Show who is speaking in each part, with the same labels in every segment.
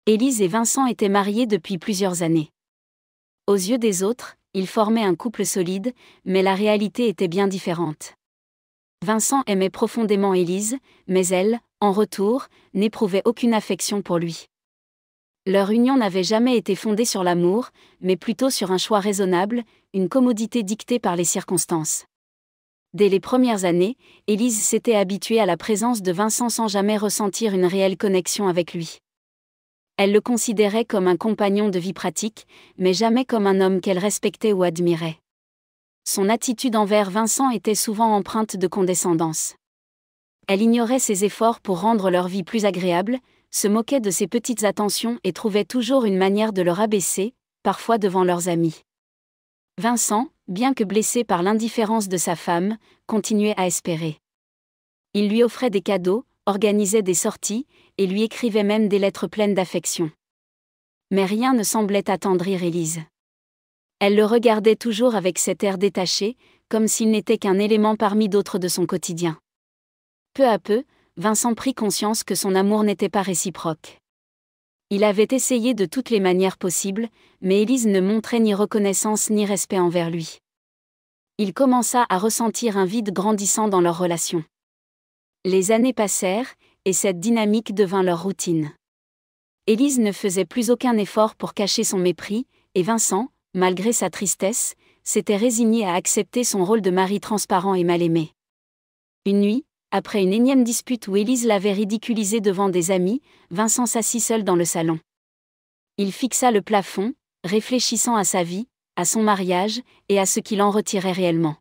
Speaker 1: Élise et Vincent étaient mariés depuis plusieurs années. Aux yeux des autres, ils formaient un couple solide, mais la réalité était bien différente. Vincent aimait profondément Élise, mais elle, en retour, n'éprouvait aucune affection pour lui. Leur union n'avait jamais été fondée sur l'amour, mais plutôt sur un choix raisonnable, une commodité dictée par les circonstances. Dès les premières années, Élise s'était habituée à la présence de Vincent sans jamais ressentir une réelle connexion avec lui. Elle le considérait comme un compagnon de vie pratique, mais jamais comme un homme qu'elle respectait ou admirait. Son attitude envers Vincent était souvent empreinte de condescendance. Elle ignorait ses efforts pour rendre leur vie plus agréable, se moquait de ses petites attentions et trouvait toujours une manière de le rabaisser, parfois devant leurs amis. Vincent, bien que blessé par l'indifférence de sa femme, continuait à espérer. Il lui offrait des cadeaux, organisait des sorties, et lui écrivait même des lettres pleines d'affection. Mais rien ne semblait attendrir Élise. Elle le regardait toujours avec cet air détaché, comme s'il n'était qu'un élément parmi d'autres de son quotidien. Peu à peu, Vincent prit conscience que son amour n'était pas réciproque. Il avait essayé de toutes les manières possibles, mais Élise ne montrait ni reconnaissance ni respect envers lui. Il commença à ressentir un vide grandissant dans leur relation. Les années passèrent, et cette dynamique devint leur routine. Élise ne faisait plus aucun effort pour cacher son mépris, et Vincent, malgré sa tristesse, s'était résigné à accepter son rôle de mari transparent et mal aimé. Une nuit, après une énième dispute où Élise l'avait ridiculisé devant des amis, Vincent s'assit seul dans le salon. Il fixa le plafond, réfléchissant à sa vie, à son mariage, et à ce qu'il en retirait réellement.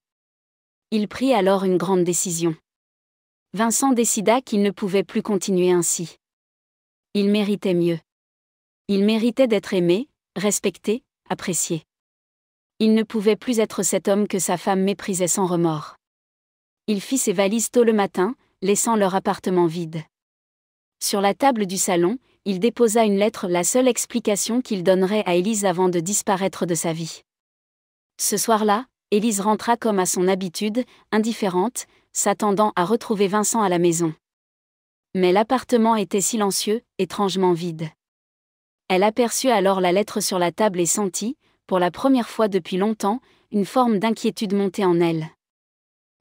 Speaker 1: Il prit alors une grande décision. Vincent décida qu'il ne pouvait plus continuer ainsi. Il méritait mieux. Il méritait d'être aimé, respecté, apprécié. Il ne pouvait plus être cet homme que sa femme méprisait sans remords. Il fit ses valises tôt le matin, laissant leur appartement vide. Sur la table du salon, il déposa une lettre, la seule explication qu'il donnerait à Élise avant de disparaître de sa vie. Ce soir-là, Élise rentra comme à son habitude, indifférente, s'attendant à retrouver Vincent à la maison. Mais l'appartement était silencieux, étrangement vide. Elle aperçut alors la lettre sur la table et sentit, pour la première fois depuis longtemps, une forme d'inquiétude monter en elle.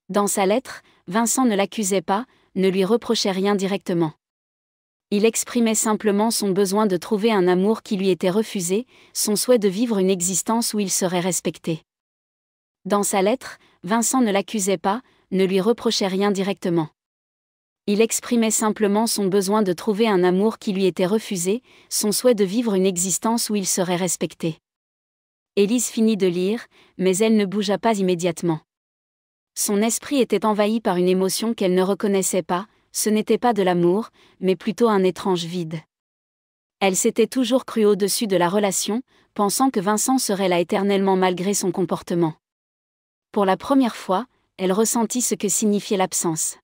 Speaker 1: Dans sa lettre, Vincent ne l'accusait pas, ne lui reprochait rien directement. Il exprimait simplement son besoin de trouver un amour qui lui était refusé, son souhait de vivre une existence où il serait respecté. Dans sa lettre, Vincent ne l'accusait pas, ne lui reprochait rien directement. Il exprimait simplement son besoin de trouver un amour qui lui était refusé, son souhait de vivre une existence où il serait respecté. Élise finit de lire, mais elle ne bougea pas immédiatement. Son esprit était envahi par une émotion qu'elle ne reconnaissait pas, ce n'était pas de l'amour, mais plutôt un étrange vide. Elle s'était toujours crue au-dessus de la relation, pensant que Vincent serait là éternellement malgré son comportement. Pour la première fois, elle ressentit ce que signifiait l'absence.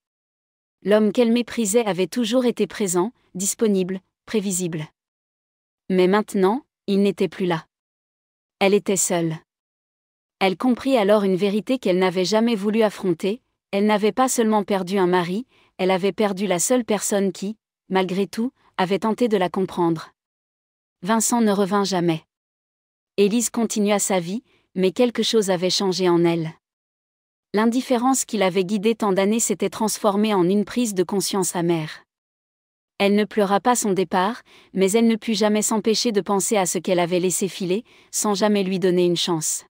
Speaker 1: L'homme qu'elle méprisait avait toujours été présent, disponible, prévisible. Mais maintenant, il n'était plus là. Elle était seule. Elle comprit alors une vérité qu'elle n'avait jamais voulu affronter, elle n'avait pas seulement perdu un mari, elle avait perdu la seule personne qui, malgré tout, avait tenté de la comprendre. Vincent ne revint jamais. Élise continua sa vie, mais quelque chose avait changé en elle. L'indifférence qui l'avait guidée tant d'années s'était transformée en une prise de conscience amère. Elle ne pleura pas son départ, mais elle ne put jamais s'empêcher de penser à ce qu'elle avait laissé filer, sans jamais lui donner une chance.